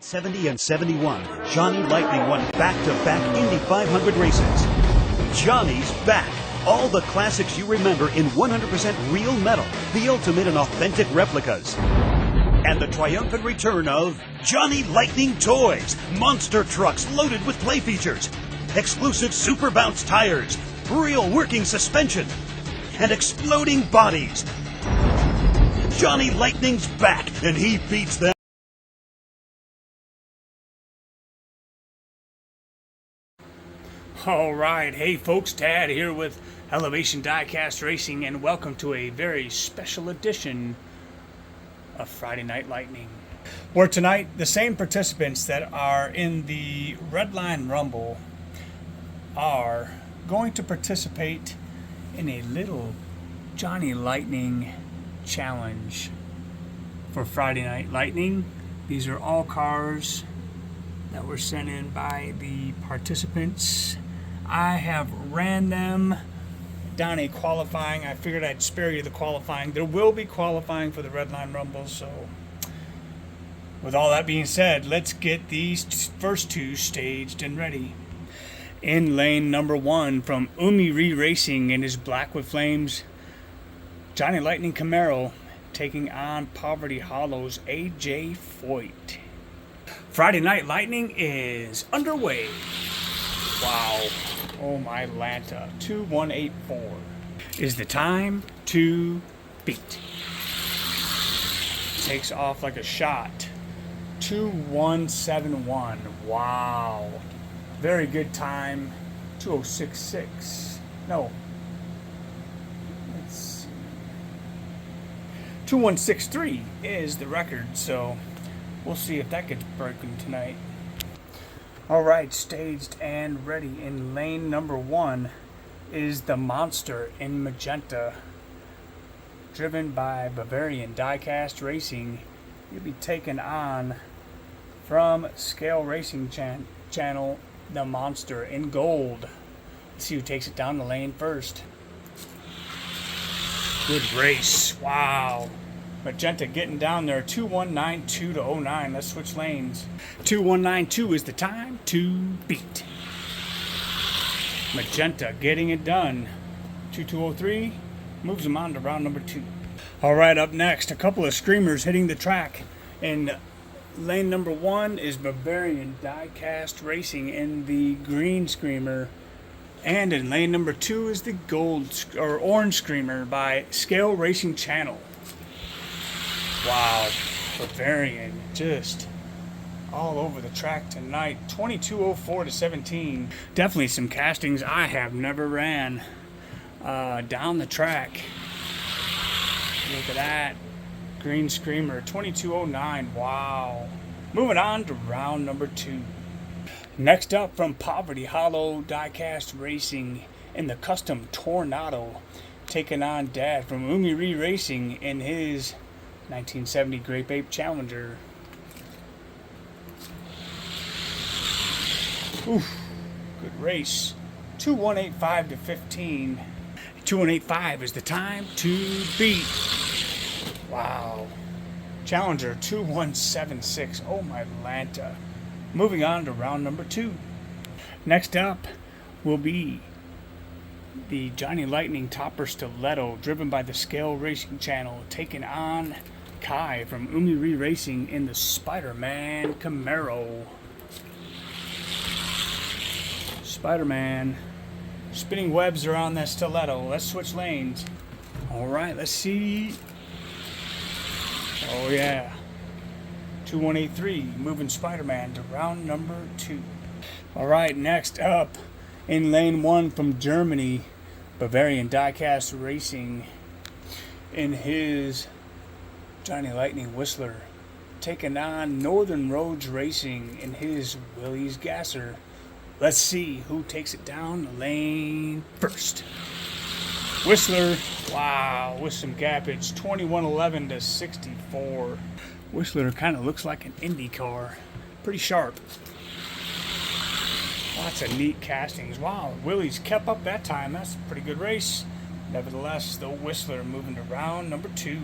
70 and 71, Johnny Lightning won back-to-back Indy 500 races. Johnny's back. All the classics you remember in 100% real metal, the ultimate in authentic replicas. And the triumphant return of Johnny Lightning toys, monster trucks loaded with play features, exclusive super bounce tires, real working suspension, and exploding bodies. Johnny Lightning's back, and he beats them. All right, hey folks, Tad here with Elevation Diecast Racing, and welcome to a very special edition of Friday Night Lightning. Where tonight, the same participants that are in the Red Line Rumble are going to participate in a little Johnny Lightning challenge for Friday Night Lightning. These are all cars that were sent in by the participants. I have ran them down a qualifying. I figured I'd spare you the qualifying. There will be qualifying for the Red Line Rumble, so with all that being said, let's get these first two staged and ready. In lane number 1 from Umi Racing in his Black with Flames, Johnny Lightning Camaro taking on Poverty Hollow's AJ Foyt. Friday Night Lightning is underway. Wow. Oh my Lanta. 2184 is the time to beat. Takes off like a shot. 2171. Wow. Very good time. 2066. No. Let's see. 2163 is the record, so we'll see if that gets broken tonight. Alright, staged and ready. In lane number 1 is the Monster in magenta, driven by Bavarian Diecast Racing. You'll be taken on from Scale Racing Channel, the Monster in gold. Let's see who takes it down the lane first. Good race. Wow. Magenta getting down there. 2192 to 09. Let's switch lanes. 2192 is the time to beat. Magenta getting it done. 2203 moves him on to round number 2. All right, up next, a couple of screamers hitting the track. In lane number 1 is Bavarian Diecast Racing in the green screamer. And in lane number 2 is the gold or orange screamer by Scale Racing Channel. Wow, Bavarian just all over the track tonight. 2204 to 17. Definitely some castings I have never ran down the track. Look at that. Green Screamer, 2209. Wow. Moving on to round number 2. Next up from Poverty Hollow Diecast Racing in the custom Tornado, taking on Dad from Umi Racing in his 1970 Grape Ape Challenger. Oof, good race. 2185 to 15. 2185 is the time to beat. Wow. Challenger 2176. Oh my Lanta. Moving on to round number 2. Next up will be the Johnny Lightning Topper Stiletto, driven by the Scale Racing Channel, taking on Kai from Umi Racing in the Spider-Man Camaro. Spider-Man. Spinning webs around that stiletto. Let's switch lanes. Alright, let's see. Oh yeah. 2183, moving Spider-Man to round number 2. Alright, next up in lane 1 from Germany, Bavarian Diecast Racing in his Johnny Lightning Whistler, taking on Northern Roads Racing in his Willys Gasser. Let's see who takes it down the lane first. Whistler, wow, with some gappage, 2111 to 64. Whistler kind of looks like an Indy car. Pretty sharp. Lots of neat castings. Wow, Willys kept up that time. That's a pretty good race. Nevertheless, the Whistler moving to round number 2.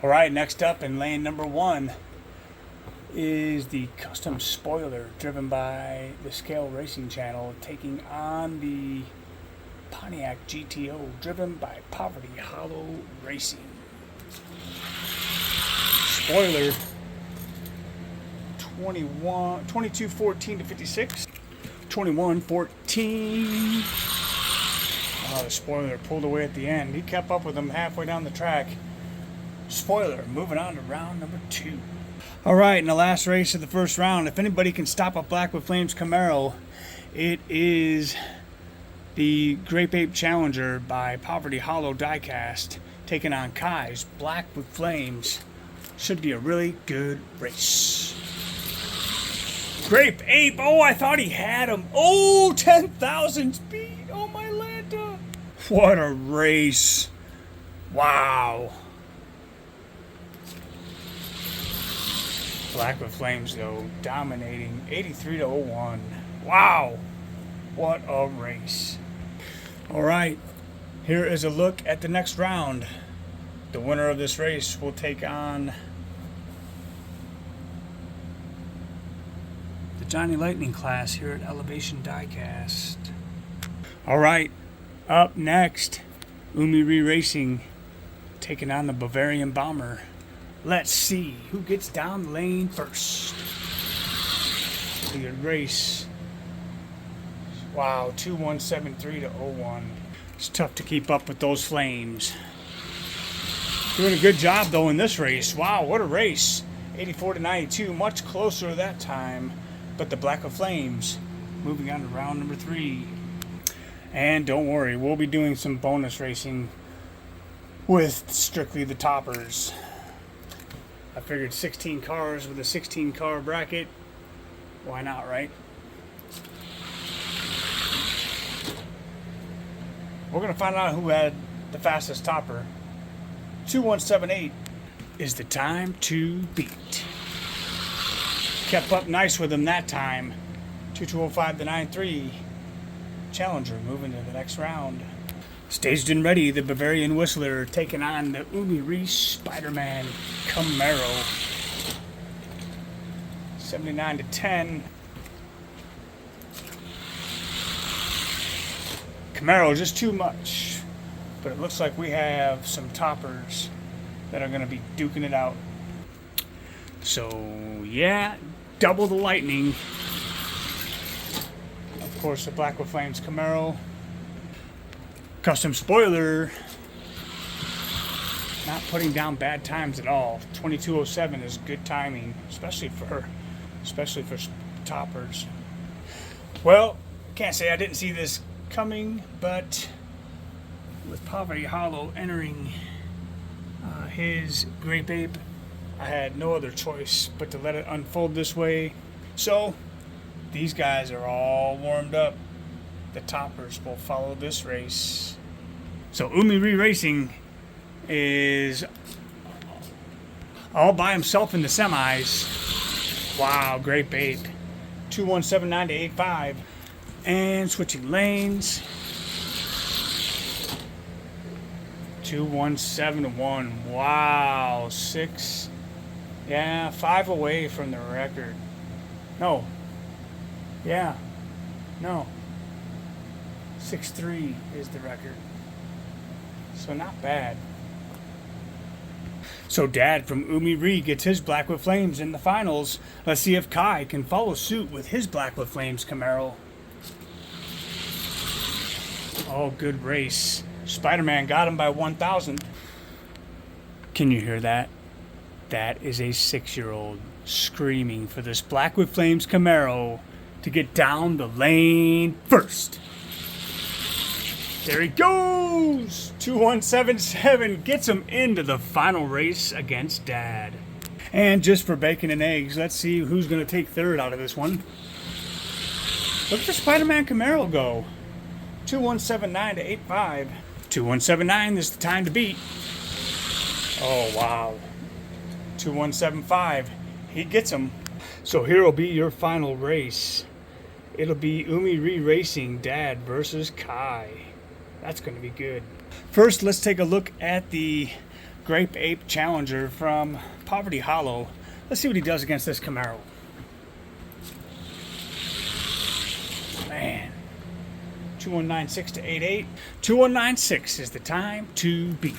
All right, next up in lane number 1, is the custom spoiler driven by the Scale Racing Channel, taking on the Pontiac GTO driven by Poverty Hollow Racing. Spoiler 2214 to 56. 2114. Oh, the spoiler pulled away at the end. He kept up with them halfway down the track. Spoiler moving on to round number 2. All right, in the last race of the first round, if anybody can stop a Black with Flames Camaro, it is the Grape Ape Challenger by Poverty Hollow Diecast taking on Kai's Black with Flames. Should be a really good race. Grape Ape, oh, I thought he had him. Oh, 10,000 speed. Oh, my Lanta. What a race. Wow. Black with Flames, though, dominating 83 to 01. Wow. What a race. All right. Here is a look at the next round. The winner of this race will take on the Johnny Lightning class here at Elevation Diecast. All right. Up next, Umi Re-Racing taking on the Bavarian Bomber. Let's see who gets down the lane first. The race. Wow, 2173 to 01. It's tough to keep up with those flames. Doing a good job though in this race. Wow, what a race. 84 to 92, much closer that time. But the Black of Flames moving on to round number 3. And don't worry, we'll be doing some bonus racing with strictly the toppers. I figured 16 cars with a 16 car bracket. Why not, right? We're going to find out who had the fastest topper. 2178 is the time to beat. Kept up nice with him that time. 2205 to 93. Challenger moving to the next round. Staged and ready, the Bavarian Whistler taking on the Umi Reese Spider-Man Camaro. 79 to 10. Camaro just too much, but it looks like we have some toppers that are going to be duking it out. So yeah, double the Lightning. Of course, the Black with Flames Camaro. Custom spoiler, not putting down bad times at all. 2207 is good timing, especially for toppers. Well, can't say I didn't see this coming, but with Poverty Hollow entering his Grape Ape, I had no other choice but to let it unfold this way. So these guys are all warmed up. The toppers will follow this race. So Umi Re-Racing is all by himself in the semis. Wow, Grape Ape. 2179 to 85. And switching lanes. 2171. Wow, 5 away from the record. No. 6-3 is the record. So not bad. So Dad from Umi Re gets his Black with Flames in the finals. Let's see if Kai can follow suit with his Black with Flames Camaro. Oh, good race. Spider-Man got him by 1,000. Can you hear that? That is a 6-year-old screaming for this Black with Flames Camaro to get down the lane first. There he goes! 2177 gets him into the final race against Dad. And just for bacon and eggs, let's see who's going to take third out of this one. Look at the Spider-Man Camaro go. 2179 to 85. 2179 is the time to beat. Oh, wow. 2175. He gets him. So here will be your final race. It'll be Umi Re-Racing Dad versus Kai. That's going to be good. First, let's take a look at the Grape Ape Challenger from Poverty Hollow. Let's see what he does against this Camaro. Man. 2196 to 88. 2196 is the time to beat.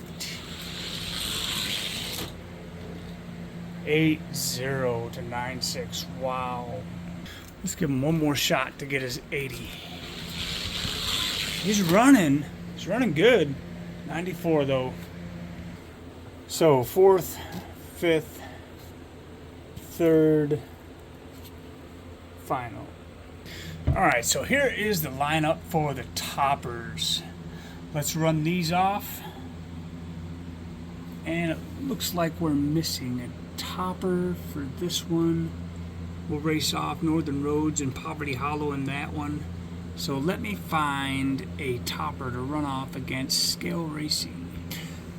80 to 96. Wow. Let's give him one more shot to get his 80. He's running. He's running good. 94 though. So 4th, 5th, 3rd, final. Alright, so here is the lineup for the toppers. Let's run these off. And it looks like we're missing a topper for this one. We'll race off Northern Roads and Poverty Hollow in that one. So let me find a topper to run off against Scale Racing.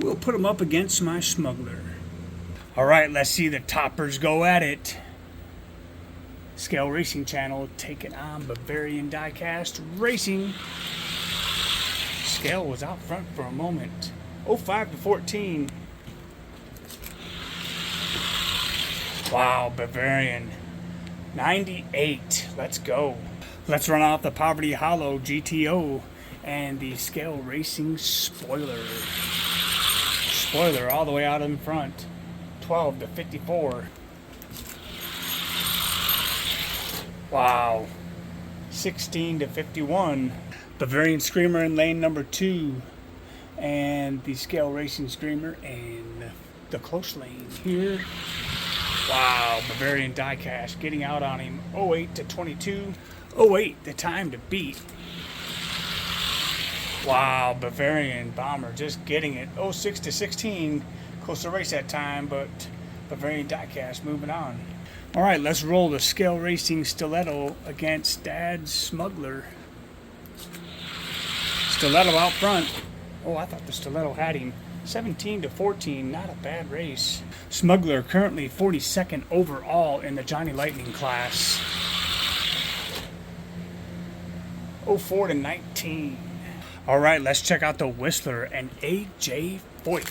We'll put them up against my Smuggler. Alright, let's see the toppers go at it. Scale Racing Channel taking on Bavarian Diecast Racing. Scale was out front for a moment. 05 to 14. Wow, Bavarian. 98. Let's go. Let's run off the Poverty Hollow GTO and the Scale Racing Spoiler. Spoiler all the way out in front. 12 to 54. Wow. 16 to 51. Bavarian Screamer in lane number 2. And the Scale Racing Screamer in the close lane here. Wow, Bavarian Diecast getting out on him. 08 to 22. 08, the time to beat. Wow, Bavarian Bomber just getting it. 06 to 16. Close to race that time, but Bavarian Diecast moving on. All right, let's roll the Scale Racing Stiletto against Dad's Smuggler. Stiletto out front. Oh, I thought the Stiletto had him. 17 to 14, not a bad race. Smuggler currently 42nd overall in the Johnny Lightning class. 04 to 19. All right, let's check out the Whistler and AJ Foyt.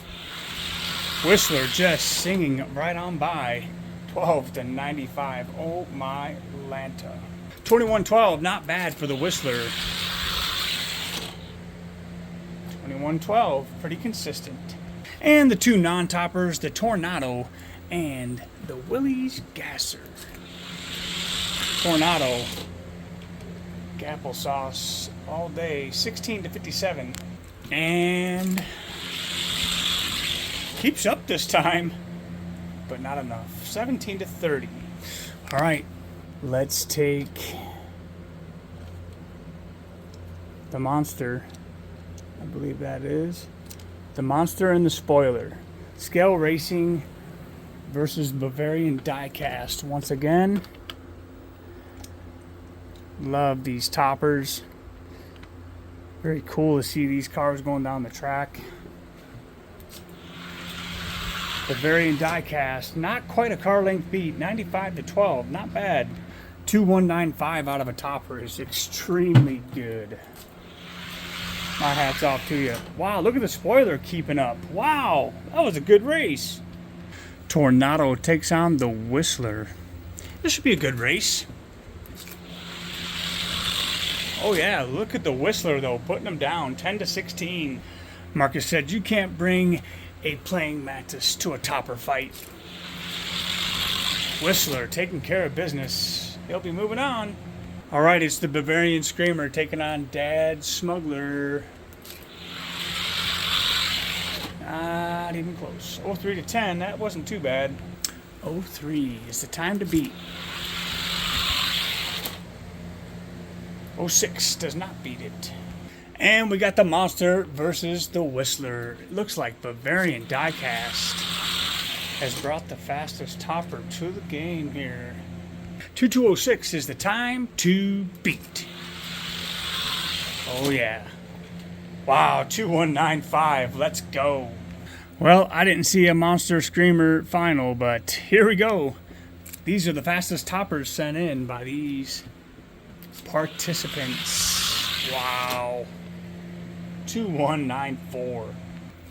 Whistler just singing right on by. 12 to 95. Oh my Lanta. 2112, not bad for the Whistler. 2112, pretty consistent. And the two non-toppers, the Tornado and the Willys Gasser. Tornado, applesauce all day. 16 to 57. And keeps up this time, but not enough. 17 to 30. All right, let's take the Monster. I believe that is the Monster and the Spoiler. Scale Racing versus Bavarian Diecast. Once again, love these toppers. Very cool to see these cars going down the track. Bavarian Diecast, not quite a car length beat. 95 to 12, not bad. 2195 out of a topper is extremely good. My hat's off to you. Wow, look at the Spoiler keeping up. Wow, that was a good race. Tornado takes on the Whistler. This should be a good race. Oh yeah, look at the Whistler though, putting them down 10 to 16. Marcus said you can't bring a playing mantis to a topper fight. Whistler taking care of business. He'll be moving on. All right, it's the Bavarian Screamer taking on Dad's Smuggler. Not even close. 03 to 10, that wasn't too bad. 03 is the time to beat. 06 does not beat it. And we got the Monster versus the Whistler. It looks like Bavarian Diecast has brought the fastest topper to the game here. 2206 is the time to beat. Oh yeah. Wow, 2195, let's go. Well, I didn't see a Monster Screamer final, but here we go. These are the fastest toppers sent in by these participants. Wow. 2194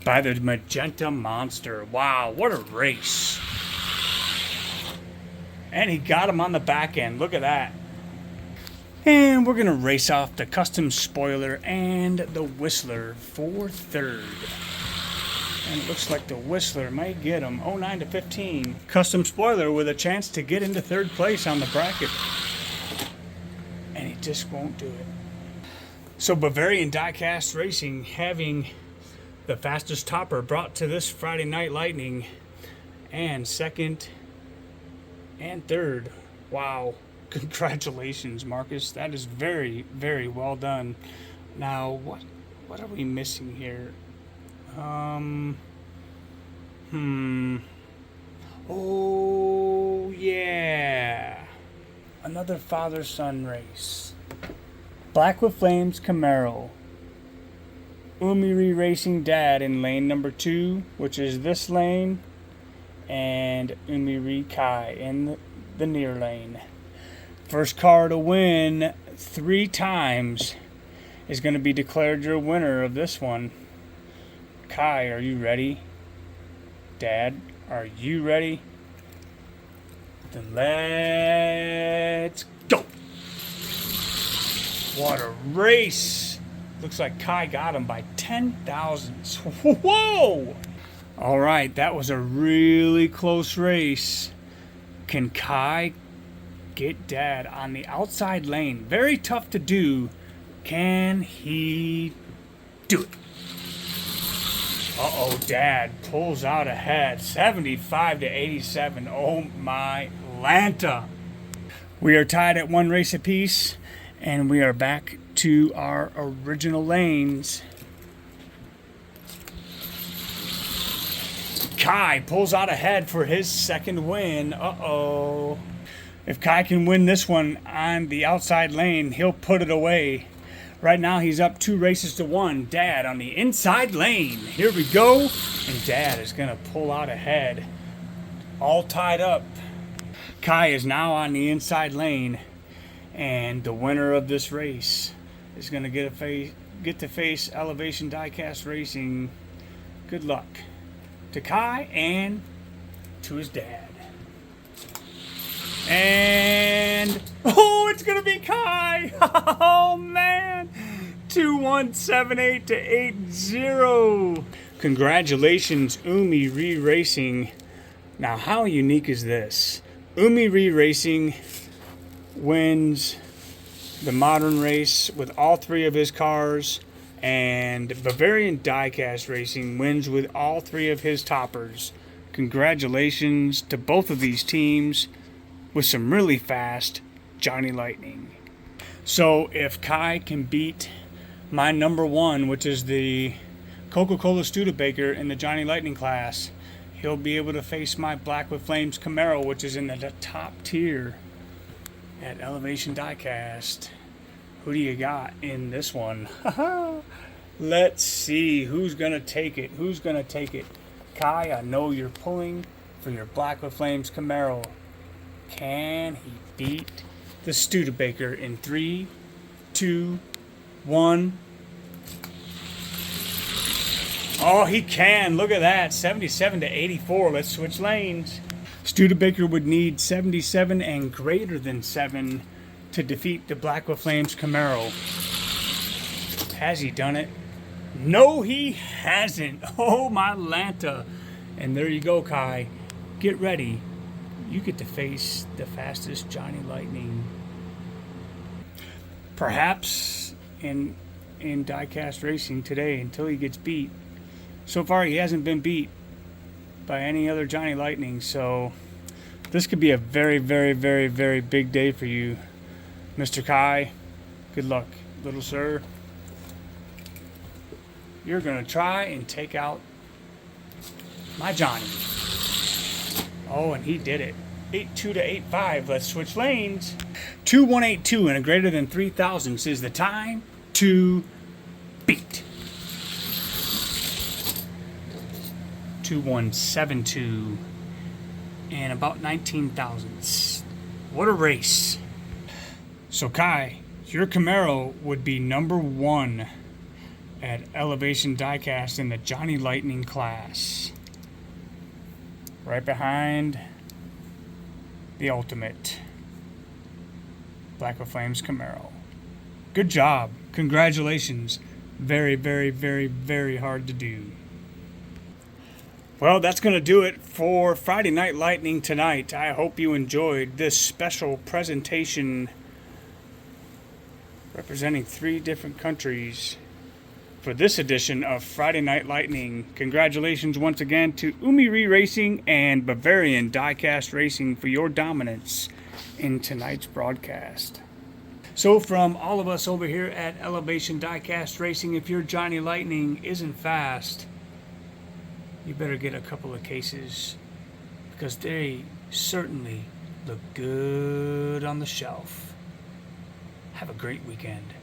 by the Magenta Monster. Wow, what a race. And he got him on the back end. Look at that. And we're going to race off the custom spoiler and the Whistler for third. And it looks like the Whistler might get him 09 to 15. Custom spoiler with a chance to get into third place on the bracket. And he just won't do it. So Bavarian Diecast Racing having the fastest topper brought to this Friday Night Lightning. And second and third. Wow. Congratulations, Marcus. That is very, very well done. Now, what are we missing here? Oh, yeah. Another father-son race. Black with Flames Camaro. Umiri Racing Dad in lane number 2, which is this lane, and Umiri Kai in the near lane. First car to win 3 times is going to be declared your winner of this one. Kai, are you ready? Dad, are you ready? Then let's go. What a race. Looks like Kai got him by 10 thousandths. Whoa! All right, that was a really close race. Can Kai get Dad on the outside lane? Very tough to do. Can he do it? Uh-oh, Dad pulls out ahead, 75 to 87. Oh my Lanta. We are tied at 1 race apiece, and we are back to our original lanes. Kai pulls out ahead for his second win. Uh-oh. If Kai can win this one on the outside lane, he'll put it away. Right now, he's up 2 races to 1. Dad on the inside lane. Here we go. And Dad is going to pull out ahead. All tied up. Kai is now on the inside lane. And the winner of this race is going to get to face Elevation Diecast Racing. Good luck to Kai and to his dad. And oh, it's gonna be Kai. Oh man, 2178 to 80. Congratulations, Umi Racing. Now, how unique is this? Umi Racing wins the modern race with all 3 of his cars, and Bavarian Diecast Racing wins with all 3 of his toppers. Congratulations to both of these teams with some really fast Johnny Lightning. So if Kai can beat my number 1, which is the Coca-Cola Studebaker in the Johnny Lightning class, he'll be able to face my Black with Flames Camaro, which is in the top tier at Elevation Diecast. Who do you got in this one? Let's see who's going to take it. Who's going to take it? Kai, I know you're pulling for your Black with Flames Camaro. Can he beat the Studebaker in 3, 2, 1? Oh, he can. Look at that. 77 to 84. Let's switch lanes. Studebaker would need 77 and greater than 7 to defeat the Black with Flames Camaro. Has he done it? No, he hasn't. Oh, my Lanta. And there you go, Kai. Get ready. You get to face the fastest Johnny Lightning. Perhaps in Diecast Racing today, until he gets beat. So far, he hasn't been beat by any other Johnny Lightning, so this could be a very, very, very, very big day for you, Mr. Kai. Good luck, little sir. You're going to try and take out my Johnny. Oh, and he did it. 8-2 to 8-5. Let's switch lanes. 2182 and a greater than 3,000 is the time to beat. 2172 and about 19 thousandths. What a race. So Kai, your Camaro would be number 1 at Elevation Diecast in the Johnny Lightning class. Right behind the ultimate Black Flames Camaro. Good job. Congratulations. Very, very, very, very hard to do. Well, that's going to do it for Friday Night Lightning tonight. I hope you enjoyed this special presentation representing 3 different countries for this edition of Friday Night Lightning. Congratulations once again to Umiri Racing and Bavarian Diecast Racing for your dominance in tonight's broadcast. So from all of us over here at Elevation Diecast Racing, if your Johnny Lightning isn't fast, you better get a couple of cases, because they certainly look good on the shelf. Have a great weekend.